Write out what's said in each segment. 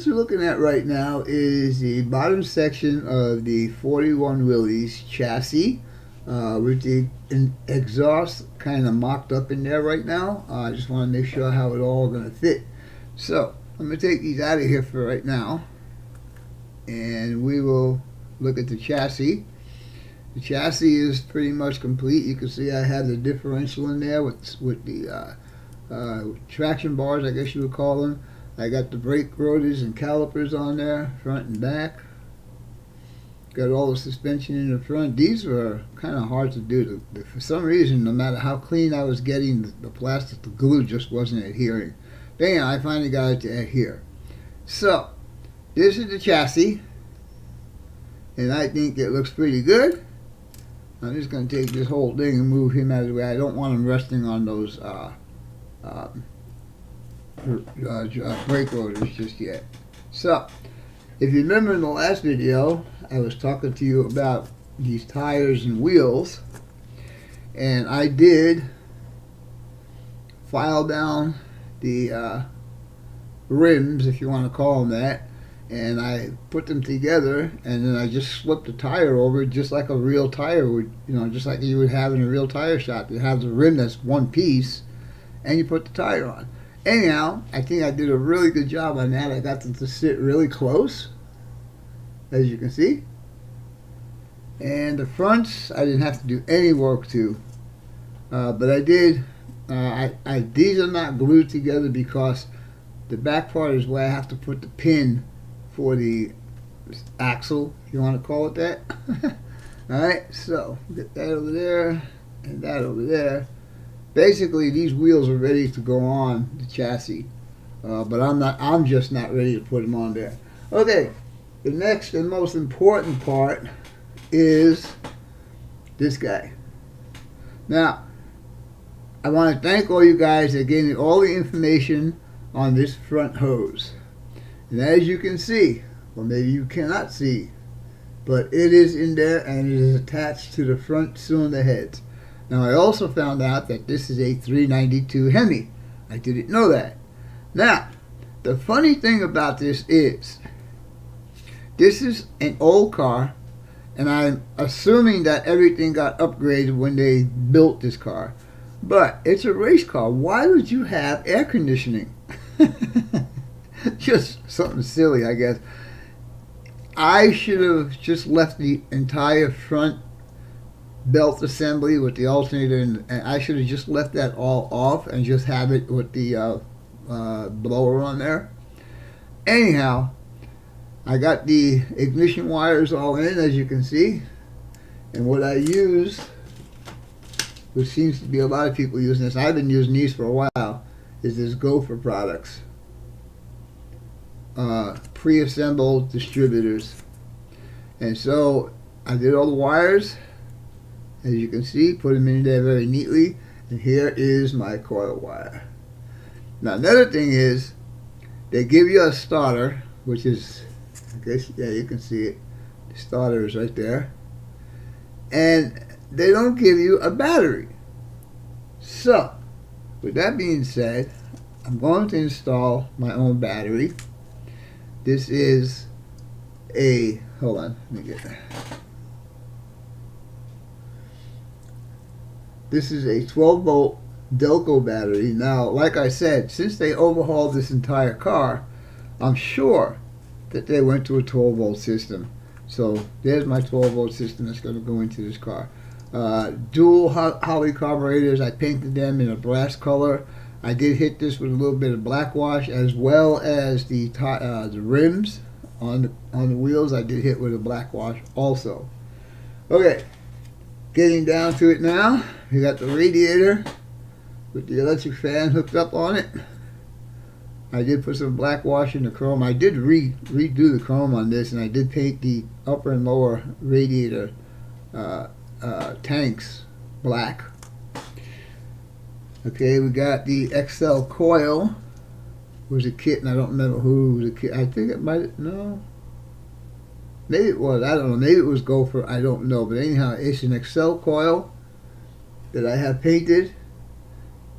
what you're looking at right now is the bottom section of the 41 Willys chassis with the exhaust kind of mocked up in there right now. I just want to make sure how it all going to fit. So I'm going to take these out of here for right now, and we will look at the chassis. The chassis is pretty much complete. You can see I have the differential in there with the traction bars, I guess you would call them. I got the brake rotors and calipers on there, front and back. Got all the suspension in the front. These were kind of hard to do. For some reason, no matter how clean I was getting the plastic, the glue just wasn't adhering. Bam, I finally got it to adhere. So, this is the chassis, and I think it looks pretty good. I'm just going to take this whole thing and move him out of the way. I don't want him resting on those brake rotors just yet. So, if you remember in the last video, I was talking to you about these tires and wheels, and I did file down the rims, if you want to call them that, and I put them together, and then I just slipped the tire over just like a real tire would, just like you would have in a real tire shop. You have the rim that's one piece, and you put the tire on. Anyhow, I think I did a really good job on that. I got them to sit really close, as you can see. And the fronts, I didn't have to do any work to, but I did. These are not glued together because the back part is where I have to put the pin for the axle, if you want to call it that. Alright, so get that over there and that over there. Basically, these wheels are ready to go on the chassis, but I'm just not ready to put them on there. Okay, the next and most important part is this guy. Now, I want to thank all you guys that gave me all the information on this front hose. And as you can see, or maybe you cannot see, but it is in there and it is attached to the front cylinder heads. Now, I also found out that this is a 392 Hemi. I didn't know that. Now, the funny thing about this is an old car, and I'm assuming that everything got upgraded when they built this car. But it's a race car. Why would you have air conditioning? Just something silly, I guess. I should have just left the entire front belt assembly with the alternator, and I should have just left that all off and just have it with the blower on there. Anyhow, I got the ignition wires all in, as you can see, and what I use, which seems to be a lot of people using this, I've been using these for a while, is this Gopher products. Pre-assembled distributors. And so I did all the wires, as you can see, put them in there very neatly, and here is my coil wire. Now, another thing is they give you a starter, which is, I guess, yeah, you can see it, the starter is right there, and they don't give you a battery. So with that being said, I'm going to install my own battery. This is a, hold on, let me get that. This is a 12 volt Delco battery. Now, like I said, since they overhauled this entire car, I'm sure that they went to a 12 volt system. So there's my 12 volt system that's going to go into this car. Dual Holley carburetors. I painted them in a brass color. I did hit this with a little bit of black wash, as well as the rims on the wheels. I did hit with a black wash also. Okay, getting down to it now. We got the radiator with the electric fan hooked up on it. I did put some black wash in the chrome. I did redo the chrome on this, and I did paint the upper and lower radiator tanks black. Okay, we got the XL coil. It was a kit, and I don't remember who was a kit. I think it might, no, maybe it was, I don't know, maybe it was Gopher, I don't know, but anyhow, it's an XL coil that I have painted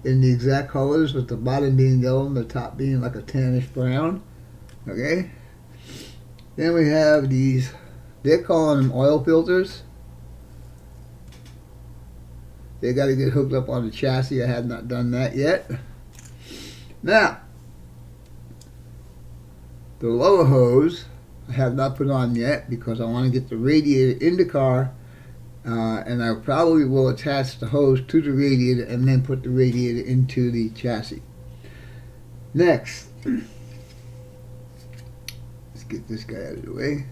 in the exact colors, with the bottom being yellow and the top being like a tannish brown. Okay. Then we have these, they're calling them oil filters. They got to get hooked up on the chassis. I have not done that yet. Now, the lower hose I have not put on yet because I want to get the radiator in the car, and I probably will attach the hose to the radiator and then put the radiator into the chassis. Next, let's get this guy out of the way.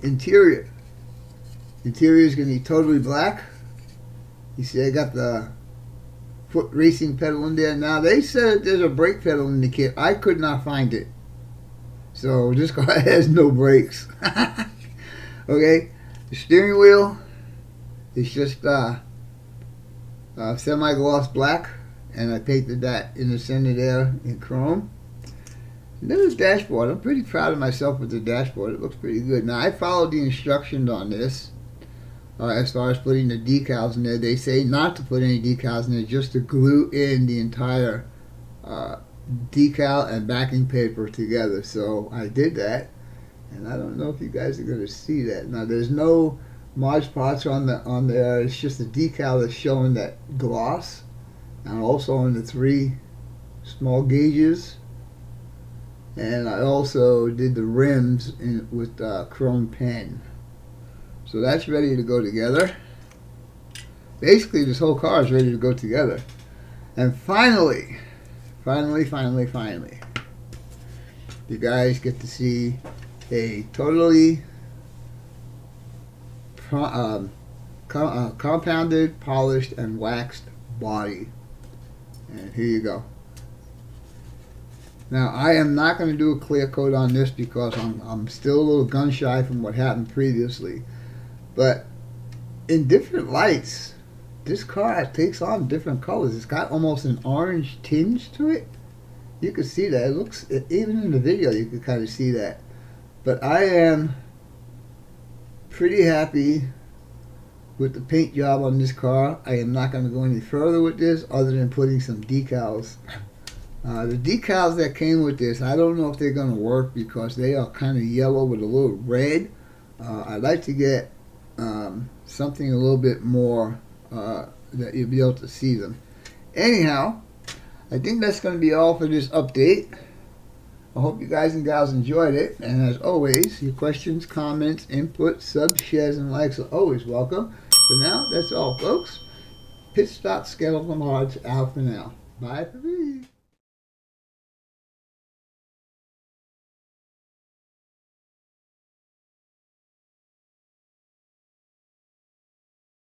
Interior. Interior is going to be totally black. You see I got the foot racing pedal in there. Now they said there's a brake pedal in the kit. I could not find it. So this car has no brakes. Okay. The steering wheel is just semi-gloss black. And I painted that in the center there in chrome. And then the dashboard. I'm pretty proud of myself with the dashboard. It looks pretty good. Now I followed the instructions on this. As far as putting the decals in there, they say not to put any decals in there, just to glue in the entire decal and backing paper together. So I did that, and I don't know if you guys are going to see that. Now there's no Mod Podge on there. It's just a decal that's showing that gloss, and also on the 3 small gauges. And I also did the rims with chrome pen. So that's ready to go together. Basically, this whole car is ready to go together. And finally, you guys get to see a totally compounded, polished, and waxed body. And here you go. Now, I am not going to do a clear coat on this because I'm still a little gun shy from what happened previously. But in different lights, this car takes on different colors. It's got almost an orange tinge to it. You can see that. It looks, even in the video, you can kind of see that. But I am pretty happy with the paint job on this car. I am not going to go any further with this other than putting some decals. The decals that came with this, I don't know if they're going to work because they are kind of yellow with a little red. I'd like to get something a little bit more that you'll be able to see them. Anyhow, I think that's going to be all for this update. I hope you guys and gals enjoyed it. And as always, your questions, comments, input, subs, shares, and likes are always welcome. For now, that's all, folks. Pit Stop Skeletal Mods out for now. Bye for me.